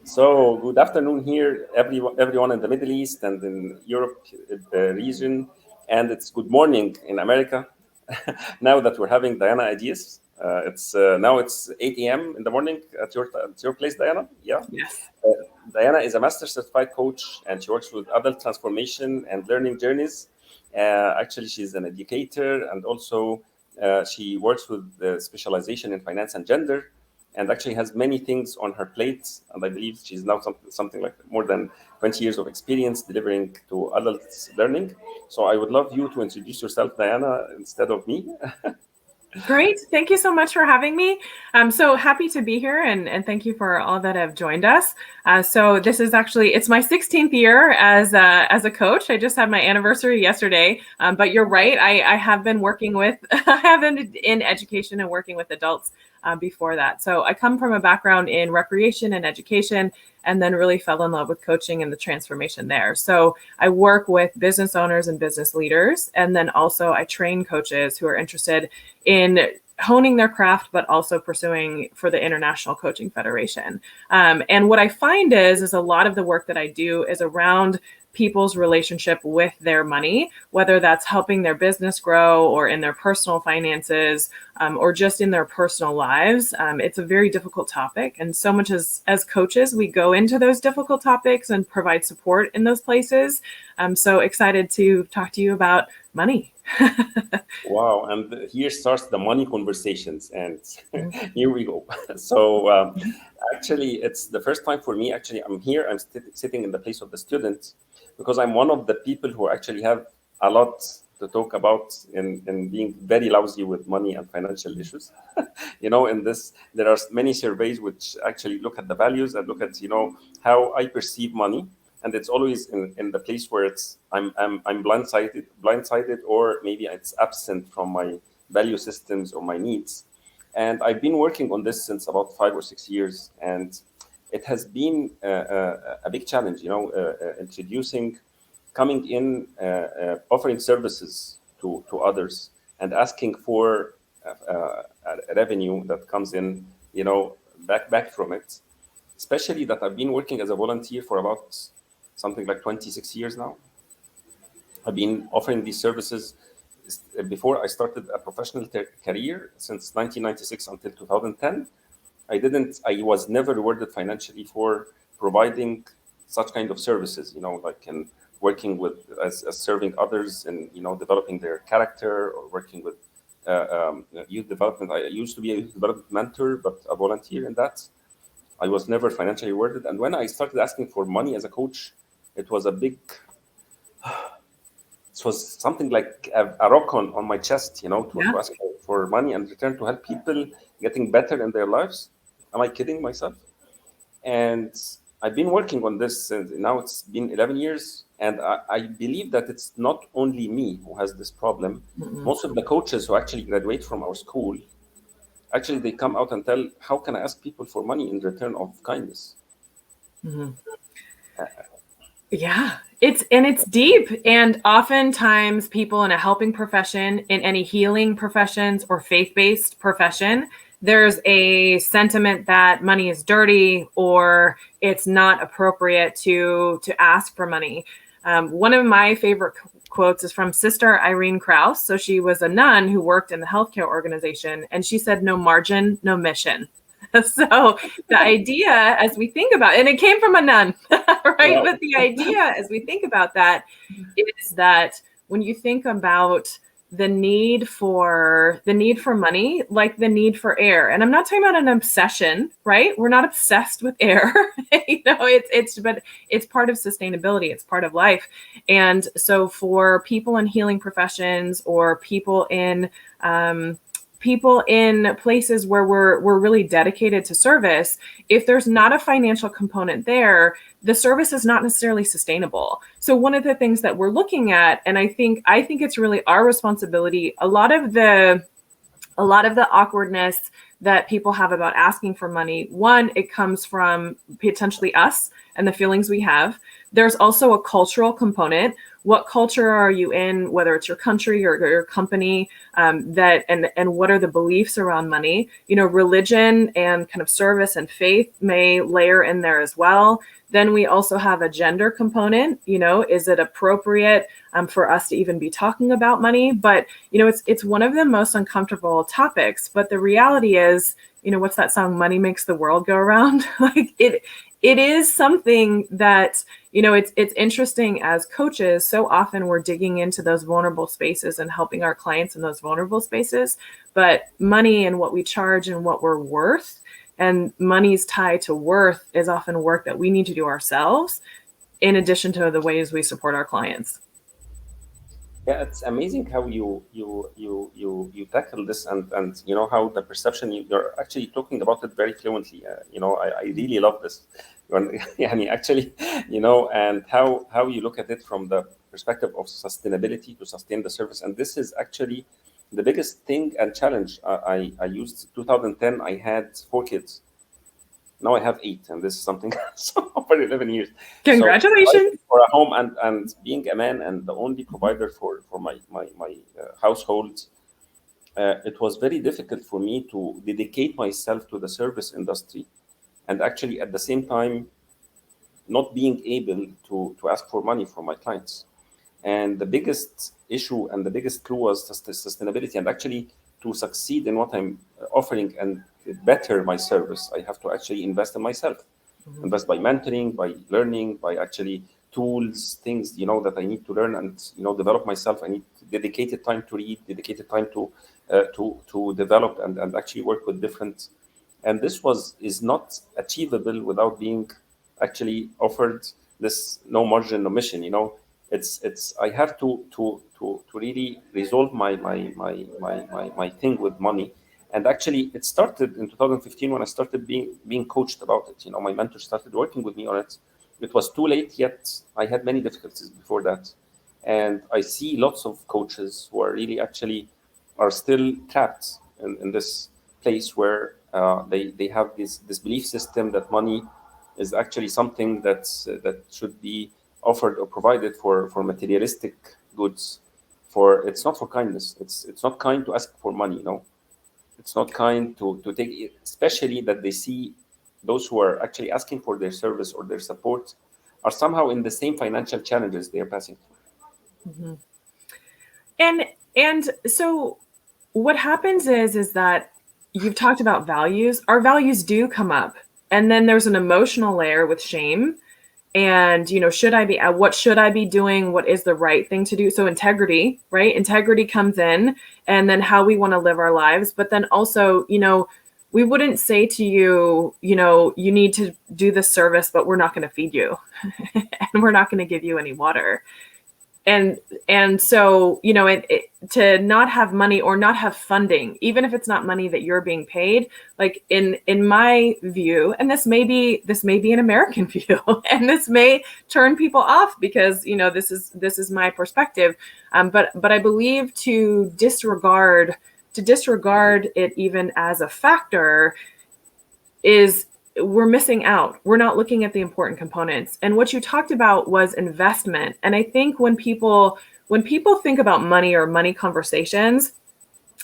So good afternoon here, everyone in the Middle East and in Europe region, and it's good morning in America. Now that we're having Diana Ideus, it's now it's 8 a.m. in the morning at your place, Diana. Yeah. Yes. Uh, Diana is a master certified coach, and she works with adult transformation and learning journeys. Actually, she's an educator, and also she works with specialization in finance and gender, and actually has many things on her plate. And I believe she's now something like more than 20 years of experience delivering to adults learning. So I would love you to introduce yourself, Diana, instead of me. Great. Thank you so much for having me. I'm so happy to be here and thank you for all that have joined us. So this is actually, it's my 16th year as a coach. I just had my anniversary yesterday, but you're right. I have been working with, I have been in education and working with adults before that. So I come from a background in recreation and education, and then really fell in love with coaching and the transformation there. So I work with business owners and business leaders, and then also I train coaches who are interested in honing their craft, but also pursuing for the International Coaching Federation. And what I find is a lot of the work that I do is around people's relationship with their money, whether that's helping their business grow or in their personal finances or just in their personal lives. It's a very difficult topic. And so much as coaches, we go into those difficult topics and provide support in those places. I'm so excited to talk to you about money. Wow, and here starts the money conversations, and here we go. So actually, it's the first time for me. Actually, I'm here. I'm sitting in the place of the student because I'm one of the people who actually have a lot to talk about in being very lousy with money and financial issues. In this, there are many surveys which actually look at the values and look at, how I perceive money. And it's always in the place where I'm blindsided, or maybe it's absent from my value systems or my needs. And I've been working on this since about 5 or 6 years, and it has been a big challenge. Coming in, offering services to others, and asking for a revenue that comes in, back from it. Especially that I've been working as a volunteer for about something like 26 years now. I've been offering these services before I started a professional career since 1996 until 2010. I was never rewarded financially for providing such kind of services, like in working with, as serving others and, developing their character, or working with youth development. I used to be a youth development mentor, but a volunteer in that. I was never financially rewarded. And when I started asking for money as a coach, it was it was something like a rock on my chest, to ask for money and return to help people getting better in their lives. Am I kidding myself? And I've been working on this, and now it's been 11 years. And I believe that it's not only me who has this problem. Mm-hmm. Most of the coaches who actually graduate from our school, actually they come out and tell, how can I ask people for money in return of kindness? Mm-hmm. Yeah, it's deep. And oftentimes people in a helping profession, in any healing professions or faith-based profession, there's a sentiment that money is dirty or it's not appropriate to ask for money. One of my favorite quotes is from Sister Irene Krauss. So she was a nun who worked in the healthcare organization, and she said, "No margin, no mission." So the idea, as we think about, and it came from a nun, right? Wow. But the idea, as we think about that, is that when you think about the need for money, like the need for air, and I'm not talking about an obsession, right? We're not obsessed with air, but it's part of sustainability. It's part of life. And so for people in healing professions, or people in places where we're really dedicated to service, if there's not a financial component there, the service is not necessarily sustainable. So one of the things that we're looking at, and I think it's really our responsibility, a lot of the awkwardness that people have about asking for money, one, it comes from potentially us and the feelings we have. There's also a cultural component. What culture are you in, whether it's your country or your company, and what are the beliefs around money? Religion and kind of service and faith may layer in there as well. Then we also have a gender component. Is it appropriate for us to even be talking about money? But it's one of the most uncomfortable topics. But the reality is, what's that song? Money makes the world go around. Like it is something that, it's interesting as coaches. So often we're digging into those vulnerable spaces and helping our clients in those vulnerable spaces. But money and what we charge and what we're worth, and money's tied to worth, is often work that we need to do ourselves, in addition to the ways we support our clients. Yeah, it's amazing how you tackle this, and how the perception, you're actually talking about it very fluently. I really love this. Actually, and how you look at it from the perspective of sustainability, to sustain the service. And this is actually the biggest thing and challenge. I used 2010. I had 4 kids. Now I have 8, and this is something so for 11 years. Congratulations. So, for a home, and being a man and the only provider for my household, it was very difficult for me to dedicate myself to the service industry, and actually at the same time not being able to ask for money from my clients. And the biggest issue and the biggest clue was sustainability. And actually, to succeed in what I'm offering and better my service, I have to actually invest in myself. Mm-hmm. Invest by mentoring, by learning, by actually tools, things that I need to learn and develop myself. I need dedicated time to read, dedicated time to develop and actually work with different. And this is not achievable without being actually offered this no margin, no mission. It's I have to really resolve my thing with money. And actually, it started in 2015 when I started being coached about it. My mentor started working with me on it. It was too late, yet I had many difficulties before that. And I see lots of coaches who are really actually are still trapped in this place where they have this belief system that money is actually something that should be offered or provided for materialistic goods. It's not for kindness. It's not kind to ask for money. It's not kind to take it, especially that they see those who are actually asking for their service or their support are somehow in the same financial challenges they are passing through. Mm-hmm. And so what happens is that you've talked about values. Our values do come up, and then there's an emotional layer with shame. And, what should I be doing? What is the right thing to do? So integrity, right? Integrity comes in, and then how we want to live our lives. But then also, we wouldn't say to you, you need to do this service, but we're not going to feed you and we're not going to give you any water. And so, to not have money or not have funding, even if it's not money that you're being paid, like in my view, and this may be an American view, and this may turn people off because, this is my perspective. But I believe to disregard it even as a factor is, we're missing out. We're not looking at the important components. And what you talked about was investment. And I think when people think about money or money conversations,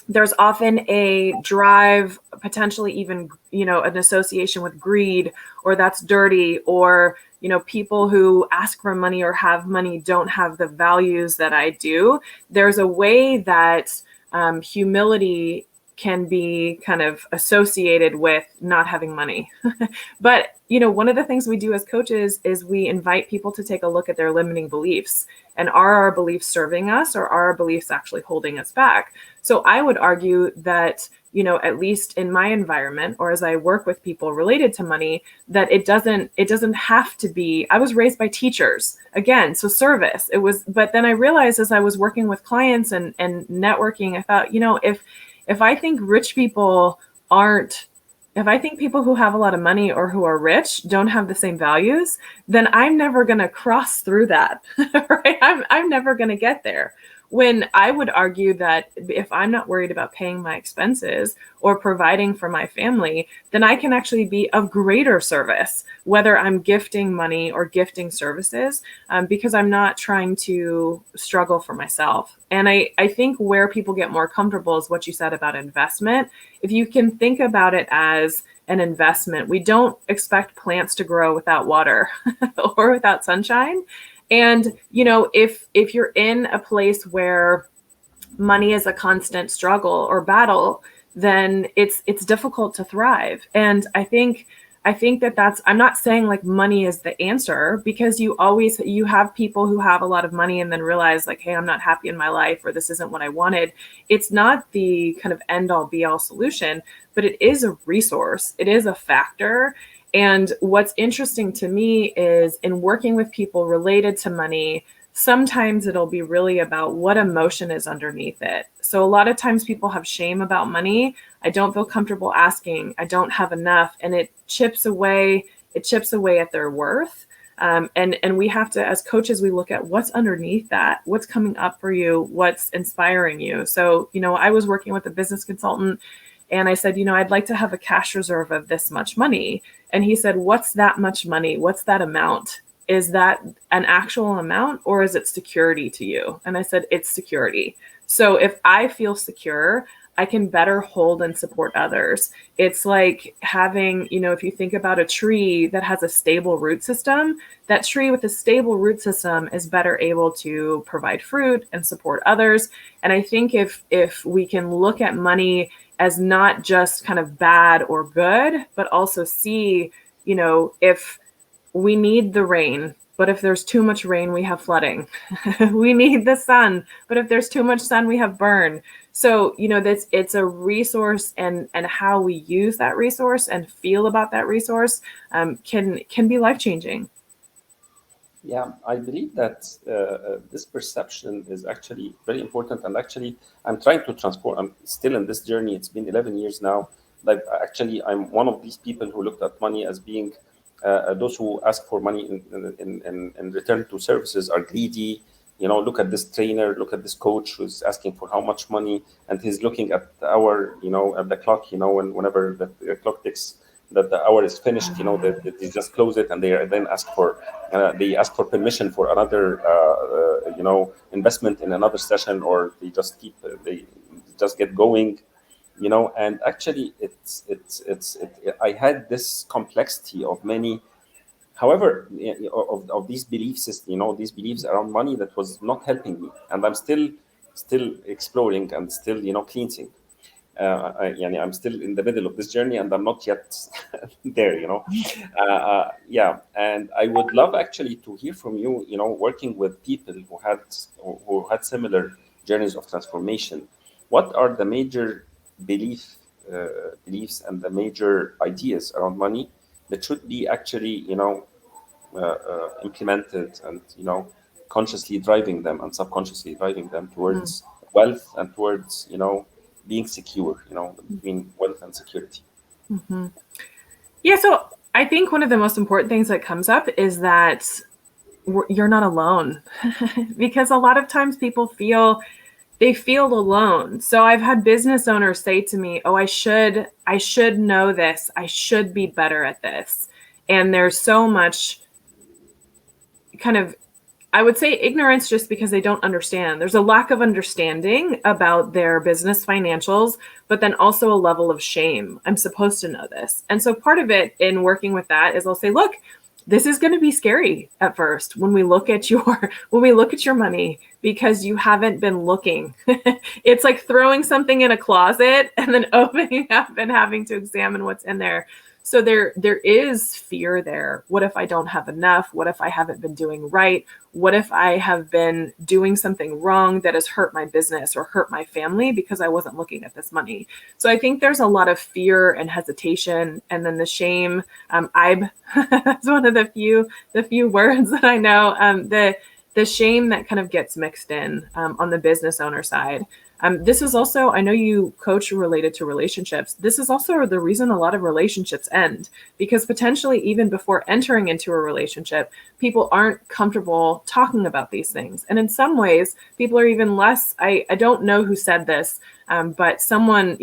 there's often a drive, potentially even, an association with greed, or that's dirty, or, people who ask for money or have money don't have the values that I do. There's a way that humility can be kind of associated with not having money. But, one of the things we do as coaches is we invite people to take a look at their limiting beliefs. And are our beliefs serving us, or are our beliefs actually holding us back? So I would argue that, at least in my environment, or as I work with people related to money, that it doesn't have to be. I was raised by teachers, again, so service. But then I realized as I was working with clients and networking, I thought, if I think if I think people who have a lot of money or who are rich don't have the same values, then I'm never going to cross through that, right? I'm never going to get there. when I would argue that if I'm not worried about paying my expenses or providing for my family, then I can actually be of greater service, whether I'm gifting money or gifting services, because I'm not trying to struggle for myself. And I think where people get more comfortable is what you said about investment. If you can think about it as an investment, we don't expect plants to grow without water or without sunshine. And, if you're in a place where money is a constant struggle or battle, then it's difficult to thrive. And I think that's, I'm not saying like money is the answer, because you have people who have a lot of money and then realize like, hey, I'm not happy in my life, or this isn't what I wanted. It's not the kind of end all be all solution, but it is a resource. It is a factor. And what's interesting to me is in working with people related to money, sometimes it'll be really about what emotion is underneath it. So a lot of times people have shame about money. I don't feel comfortable asking. I don't have enough. And it chips away at their worth. And we have to, as coaches, we look at what's underneath that, what's coming up for you, what's inspiring you. So, I was working with a business consultant, and I said, I'd like to have a cash reserve of this much money. And he said, what's that much money? What's that amount? Is that an actual amount, or is it security to you? And I said, it's security. So if I feel secure, I can better hold and support others. It's like having, if you think about a tree that has a stable root system, that tree with a stable root system is better able to provide fruit and support others. And I think if we can look at money as not just kind of bad or good, but also see, if we need the rain, but if there's too much rain, we have flooding. We need the sun, but if there's too much sun, we have burn. So, it's a resource, and how we use that resource and feel about that resource can be life-changing. Yeah, I believe that this perception is actually very important. And actually, I'm trying to transform. I'm still in this journey. It's been 11 years now. Like, actually, I'm one of these people who looked at money as being those who ask for money in return to services are greedy. Look at this trainer, look at this coach who's asking for how much money, and he's looking at the hour, at the clock, whenever the clock ticks, that the hour is finished, they just close it, and they ask for permission for another, investment in another session, or they just get going. And actually I had this complexity of many, however, of these beliefs, these beliefs around money that was not helping me, and I'm still exploring and still cleansing. I'm still in the middle of this journey, and I'm not yet there. Yeah, and I would love actually to hear from you. Working with people who had similar journeys of transformation, what are the major beliefs and the major ideas around money that should be actually implemented, and consciously driving them and subconsciously driving them towards wealth and towards being secure, between wealth and security. Mm-hmm. Yeah, so I think one of the most important things that comes up is that you're not alone. Because a lot of times people feel alone. So I've had business owners say to me, oh, I should know this. I should be better at this. And there's so much kind of, I would say, ignorance, just because they don't understand. There's a lack of understanding about their business financials, but then also a level of shame. I'm supposed to know this. And so part of it in working with that is I'll say, look, this is going to be scary at first when we look at your money, because you haven't been looking. It's like throwing something in a closet and then opening up and having to examine what's in there. So there is fear there. What if I don't have enough? What if I haven't been doing right? What if I have been doing something wrong that has hurt my business or hurt my family because I wasn't looking at this money? So I think there's a lot of fear and hesitation, and then the shame. That's one of the few words that I know. The shame that kind of gets mixed in on the business owner side. This is also, I know you coach related to relationships. This is also the reason a lot of relationships end, because potentially even before entering into a relationship, people aren't comfortable talking about these things. And in some ways, people are even less, I don't know who said this, but someone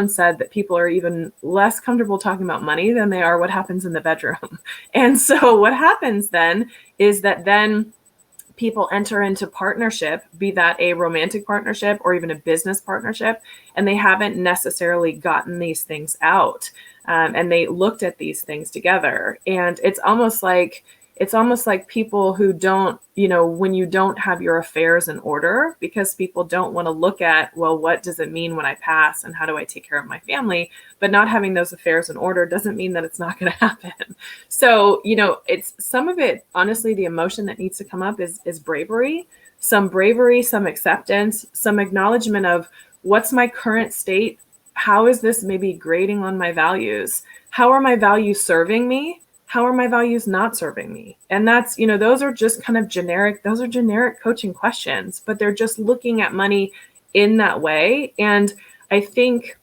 said that people are even less comfortable talking about money than they are what happens in the bedroom. And so what happens then is that then people enter into partnership, be that a romantic partnership or even a business partnership, and they haven't necessarily gotten these things out, and they looked at these things together. And it's almost like people who don't, when you don't have your affairs in order, because people don't want to look at, well, what does it mean when I pass and how do I take care of my family? But not having those affairs in order doesn't mean that it's not going to happen. So, it's some of it, honestly, the emotion that needs to come up is bravery, some acceptance, some acknowledgement of what's my current state. How is this maybe grading on my values? How are my values serving me? How are my values not serving me? And that's, those are just kind of generic coaching questions, but they're just looking at money in that way. And I think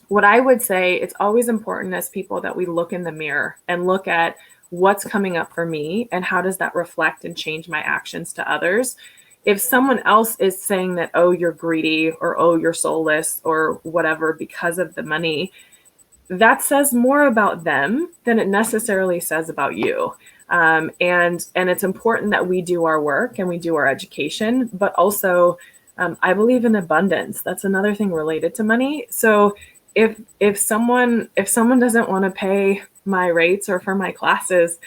what I would say, it's always important as people that we look in the mirror and look at what's coming up for me and how does that reflect and change my actions to others. If someone else is saying that, oh, you're greedy, or oh, you're soulless, or whatever because of the money, that says more about them than it necessarily says about you. And it's important that we do our work and we do our education, but also I believe in abundance. That's another thing related to money. So if someone doesn't want to pay my rates or for my classes,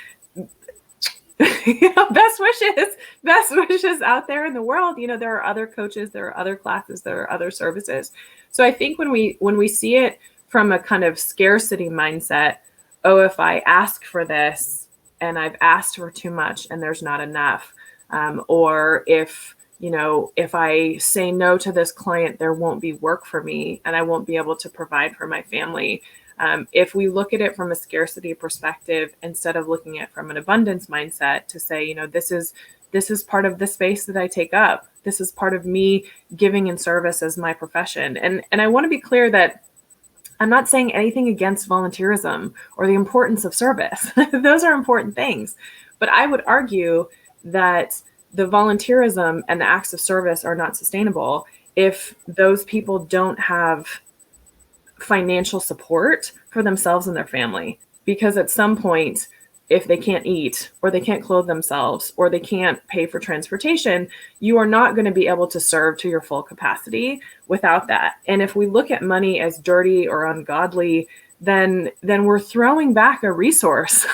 best wishes out there in the world. There are other coaches, there are other classes, there are other services. So I think when we see it from a kind of scarcity mindset, oh, if I ask for this and I've asked for too much and there's not enough, or if I say no to this client, there won't be work for me and I won't be able to provide for my family. If we look at it from a scarcity perspective, instead of looking at it from an abundance mindset, to say, this is part of the space that I take up. This is part of me giving in service as my profession. And I want to be clear that I'm not saying anything against volunteerism or the importance of service. Those are important things. But I would argue that the volunteerism and the acts of service are not sustainable if those people don't have financial support for themselves and their family. Because at some point, if they can't eat or they can't clothe themselves or they can't pay for transportation, you are not going to be able to serve to your full capacity without that. And if we look at money as dirty or ungodly, then we're throwing back a resource.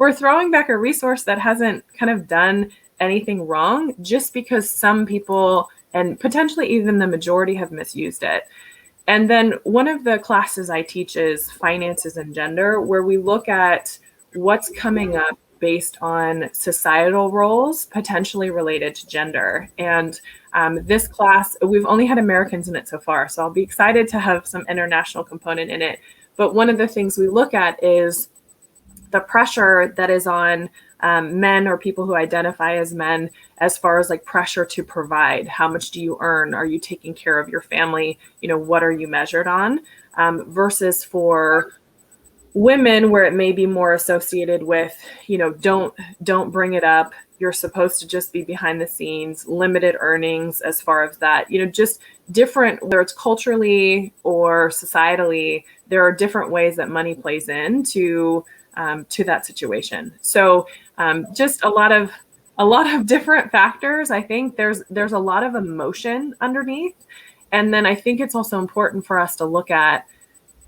We're throwing back a resource that hasn't kind of done anything wrong, just because some people, and potentially even the majority, have misused it. And then one of the classes I teach is finances and gender, where we look at what's coming up based on societal roles potentially related to gender. And this class, we've only had Americans in it so far, so I'll be excited to have some international component in it. But one of the things we look at is the pressure that is on men or people who identify as men, as far as like pressure to provide. How much do you earn? Are you taking care of your family? What are you measured on? Versus for women, where it may be more associated with, don't bring it up. You're supposed to just be behind the scenes, limited earnings as far as that, just different, whether it's culturally or societally, there are different ways that money plays into to that situation. So just a lot of different factors. I think there's a lot of emotion underneath. And then I think it's also important for us to look at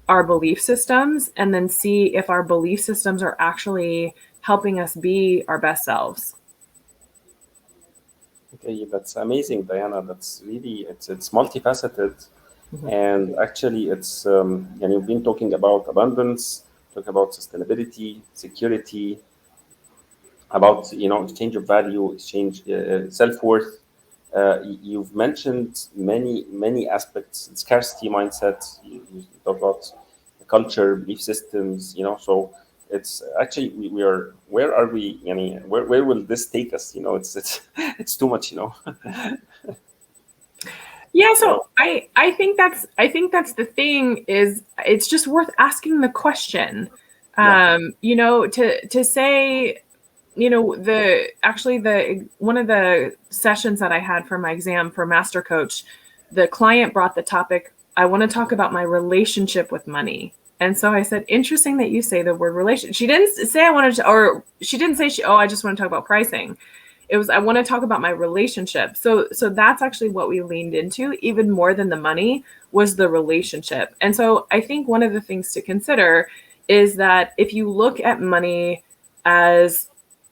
our belief systems and then see if our belief systems are actually helping us be our best selves. Okay, that's amazing, Diana. That's really, it's multifaceted. Mm-hmm. And actually it's, and you've been talking about abundance, talking about sustainability, security, about, exchange of value, exchange, self-worth. You've mentioned many aspects, scarcity mindset. You talk about culture, belief systems. So it's actually we are. Where are we? Where will this take us? It's too much. Yeah, so I think that's the thing, is it's just worth asking the question. Yeah. You know, to say, you know, the one of the sessions that I had for my exam for master coach, the client brought the topic, I want to talk about my relationship with money. And so I said, interesting that you say the word relation. She didn't say I wanted to, or she didn't say I just want to talk about pricing. It was, I want to talk about my relationship. So that's actually what we leaned into, even more than the money, was the relationship. And so I think one of the things to consider is that if you look at money as,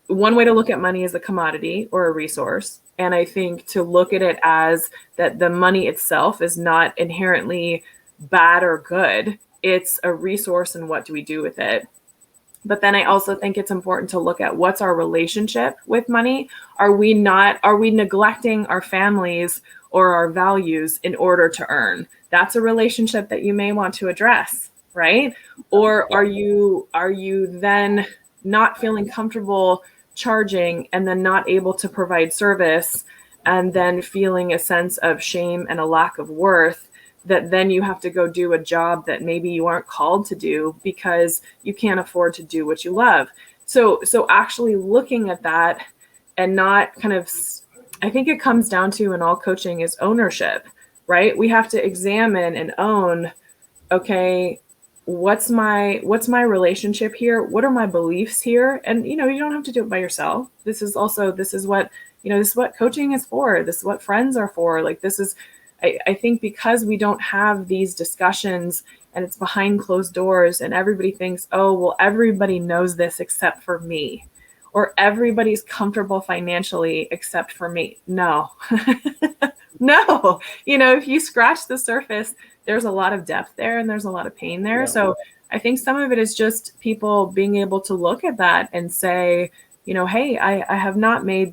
one way to look at money as a commodity or a resource. And I think to look at it as that the money itself is not inherently bad or good. It's a resource, and what do we do with it? But then I also think it's important to look at what's our relationship with money. Are we neglecting our families or our values in order to earn? That's a relationship that you may want to address, right? Or are you then not feeling comfortable charging and then not able to provide service, and then feeling a sense of shame and a lack of worth, that then you have to go do a job that maybe you aren't called to do because you can't afford to do what you love. So actually looking at that, and not kind of, I think it comes down to, in all coaching, is ownership, right? We have to examine and own, okay, what's my relationship here? What are my beliefs here? And you know, you don't have to do it by yourself. This is what, you know, this is what coaching is for. This is what friends are for. Like, this is, I think, because we don't have these discussions and it's behind closed doors, and everybody thinks, oh, well, everybody knows this except for me, or everybody's comfortable financially except for me. No, no. You know, if you scratch the surface, there's a lot of depth there, and there's a lot of pain there. Yeah. So I think some of it is just people being able to look at that and say, you know, hey, I have not made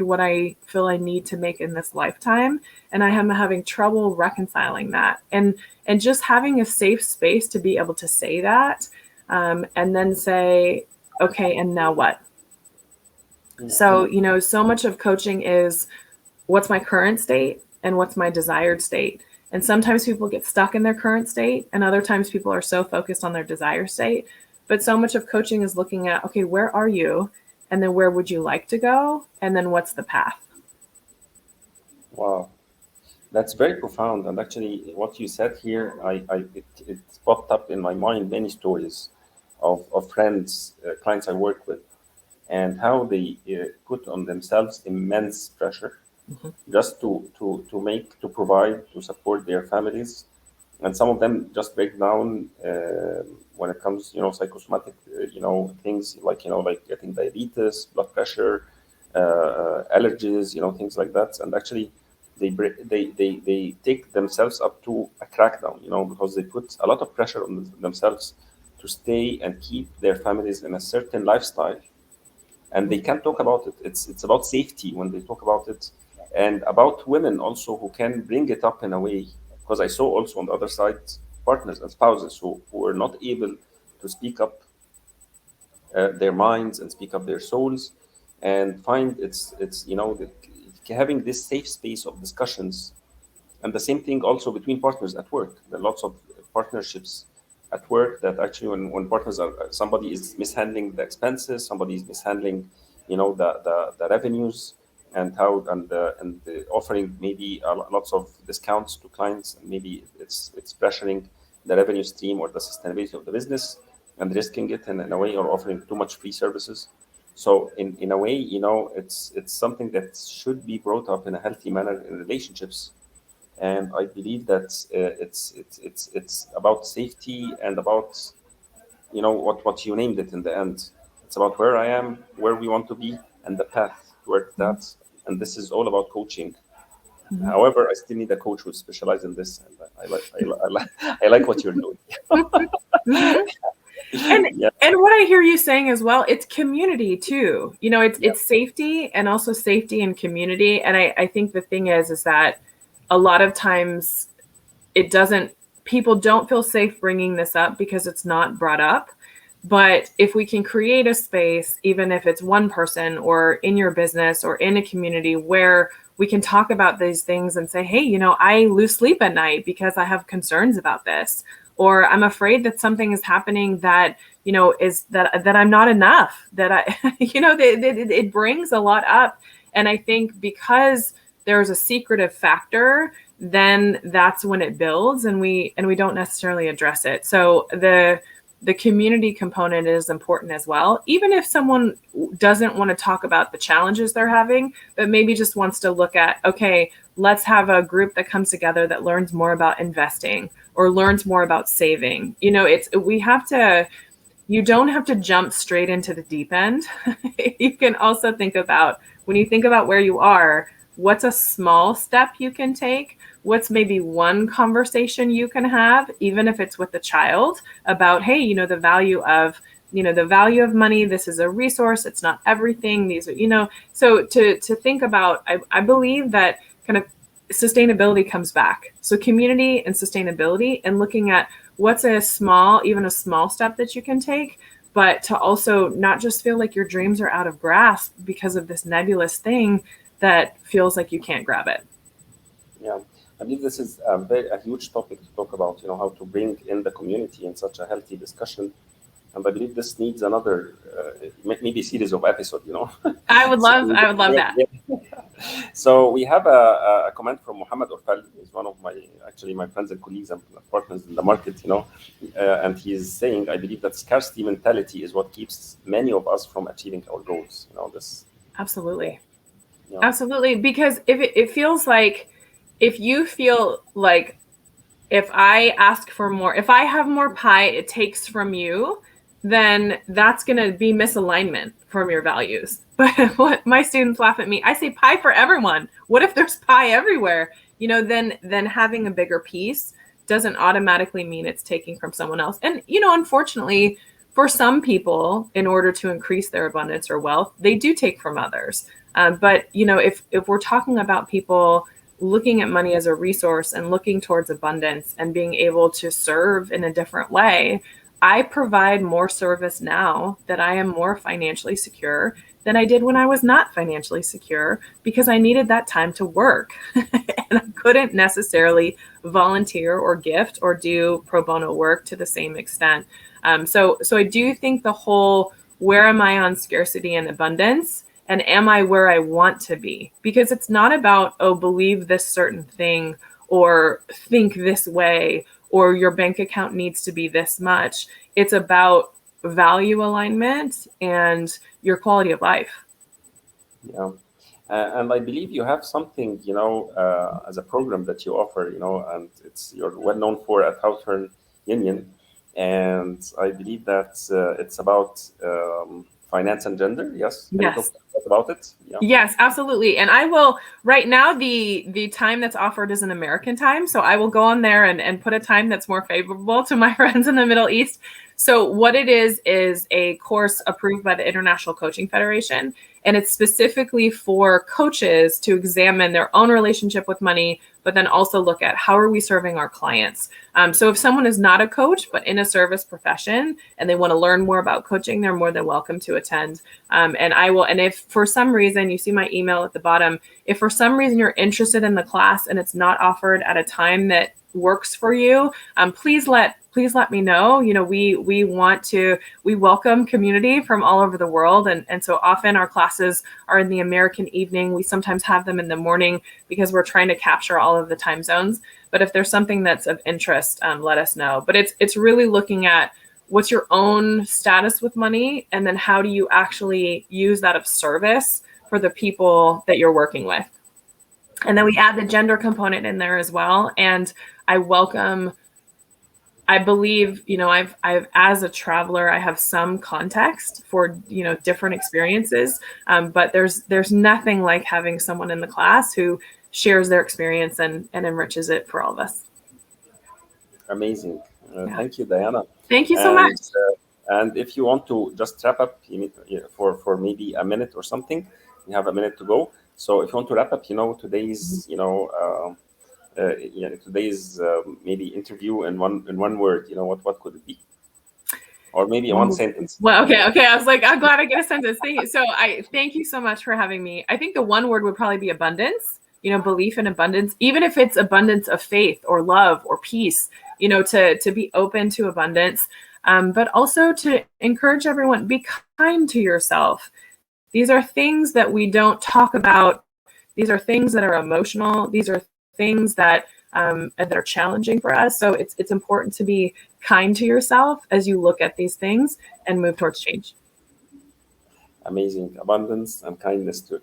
what I feel I need to make in this lifetime, and I am having trouble reconciling that, and just having a safe space to be able to say that, and then say, okay, and now what? Yeah. So, you know, so much of coaching is, what's my current state and what's my desired state. And sometimes people get stuck in their current state, and other times people are so focused on their desired state. But so much of coaching is looking at, okay, where are you? And then where would you like to go? And then what's the path? Wow. That's very profound. And actually, what you said here, it popped up in my mind many stories of friends, clients I work with, and how they put on themselves immense pressure Mhm. just to provide, to support their families. And some of them just break down when it comes, you know, psychosomatic, things like, like getting diabetes, blood pressure, allergies, things like that. And actually, they take themselves up to a crackdown, because they put a lot of pressure on themselves to stay and keep their families in a certain lifestyle, and they can't talk about it. It's about safety when they talk about it, and about women also who can bring it up in a way. Because I saw also on the other side partners and spouses who are not able to speak up their minds and speak up their souls, and find it's having this safe space of discussions. And the same thing also between partners at work. There are lots of partnerships at work that actually, when partners are, somebody is mishandling the expenses, somebody is mishandling, the revenues, and how and offering maybe lots of discounts to clients, and maybe it's pressuring the revenue stream or the sustainability of the business, and risking it in a way, or offering too much free services. So in a way, it's something that should be brought up in a healthy manner in relationships. And I believe that it's about safety, and about, what you named it in the end. It's about where I am, where we want to be, and the path toward that. And this is all about coaching. Mhm. However, I still need a coach who specializes in this, and I like what you're doing. Mhm. And Yeah, what I hear you saying as well, it's community too. You know, it's yeah, safety, and also safety and community. And I think the thing is that a lot of times it doesn't, people don't feel safe bringing this up because it's not brought up. But if we can create a space, even if it's one person or in your business or in a community, where we can talk about these things and say, hey, I lose sleep at night because I have concerns about this, or I'm afraid that something is happening that, is that I'm not enough, that I, it brings a lot up. And I think because there's a secretive factor, then that's when it builds, and we don't necessarily address it. So the community component is important as well. Even if someone doesn't want to talk about the challenges they're having, but maybe just wants to look at, okay, let's have a group that comes together that learns more about investing or learns more about saving. You don't have to jump straight into the deep end. You can also think about, when you think about where you are, what's a small step you can take? What's maybe one conversation you can have, even if it's with a child, about, hey, the value of money. This is a resource. It's not everything. These are, so to think about, I believe that kind of sustainability comes back. So community and sustainability, and looking at what's even a small step that you can take, but to also not just feel like your dreams are out of grasp because of this nebulous thing that feels like you can't grab it. Yeah, I believe this is a huge topic to talk about, how to bring in the community in such a healthy discussion. And I believe this needs another maybe series of episodes, I would love that. So we have a comment from Mohamed. He's one of my friends and colleagues and partners in the market, and he's saying, I believe that scarcity mentality is what keeps many of us from achieving our goals. This. Absolutely. Yeah. Absolutely. Because if it feels like, if you feel like, if I ask for more, if I have more pie, it takes from you, then that's going to be misalignment from your values. But what my students laugh at me, I say pie for everyone. What if there's pie everywhere? Then having a bigger piece doesn't automatically mean it's taking from someone else. And, unfortunately, for some people, in order to increase their abundance or wealth, they do take from others. But, if we're talking about people looking at money as a resource and looking towards abundance and being able to serve in a different way, I provide more service now that I am more financially secure than I did when I was not financially secure, because I needed that time to work and I couldn't necessarily volunteer or gift or do pro bono work to the same extent. So I do think the whole, where am I on scarcity and abundance? And am I where I want to be? Because it's not about, believe this certain thing or think this way, or your bank account needs to be this much. It's about value alignment and your quality of life. Yeah. And I believe you have something, as a program that you offer, and you're well known for at Hawthorne Union. And I believe that it's about finance and gender. Yes. Can you talk about it? Yeah. Yes, absolutely. And I will, right now, the time that's offered is an American time. So I will go on there and put a time that's more favorable to my friends in the Middle East. So what it is a course approved by the International Coaching Federation. And it's specifically for coaches to examine their own relationship with money, but then also look at how are we serving our clients. So if someone is not a coach, but in a service profession, and they want to learn more about coaching, they're more than welcome to attend. And if for some reason, you see my email at the bottom, if for some reason you're interested in the class and it's not offered at a time that works for you, please let me know. We welcome community from all over the world. And so often our classes are in the American evening. We sometimes have them in the morning because we're trying to capture all of the time zones. But if there's something that's of interest, let us know. But it's really looking at what's your own status with money, and then how do you actually use that of service for the people that you're working with. And then we add the gender component in there as well. And I believe, I've as a traveler, I have some context for, different experiences. But there's nothing like having someone in the class who shares their experience and enriches it for all of us. Amazing. Thank you, Diana. Thank you so much. And if you want to just wrap up, for maybe a minute or something, we have a minute to go. So if you want to wrap up, today's, today's maybe interview in one word, what could it be? Or maybe one sentence. Well, okay. I was like, I'm glad I get a sentence. Thank you. So I thank you so much for having me. I think the one word would probably be abundance, belief in abundance, even if it's abundance of faith or love or peace, to be open to abundance, but also to encourage everyone, be kind to yourself. These are things that we don't talk about. These are things that are emotional. These are things that are challenging for us. So it's important to be kind to yourself as you look at these things and move towards change. Amazing. Abundance and kindness to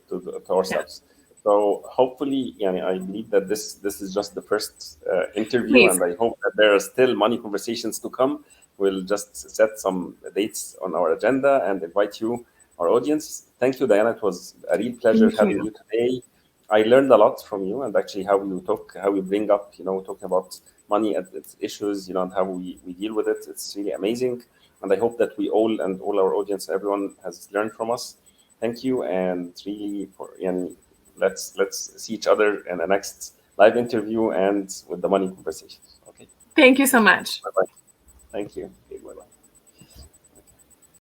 ourselves. Yeah. So hopefully, I believe that this is just the first interview. Please. And I hope that there are still money conversations to come. We'll just set some dates on our agenda and invite you, our audience. Thank you, Diana. It was a real pleasure having you today. I learned a lot from you, and actually how you bring up, talking about money and its issues, and how we deal with it. It's really amazing. And I hope that we all our audience, everyone has learned from us. Thank you. And really let's see each other in the next live interview and with the money conversations. Okay. Thank you so much. Bye-bye. Thank you. Okay, bye-bye.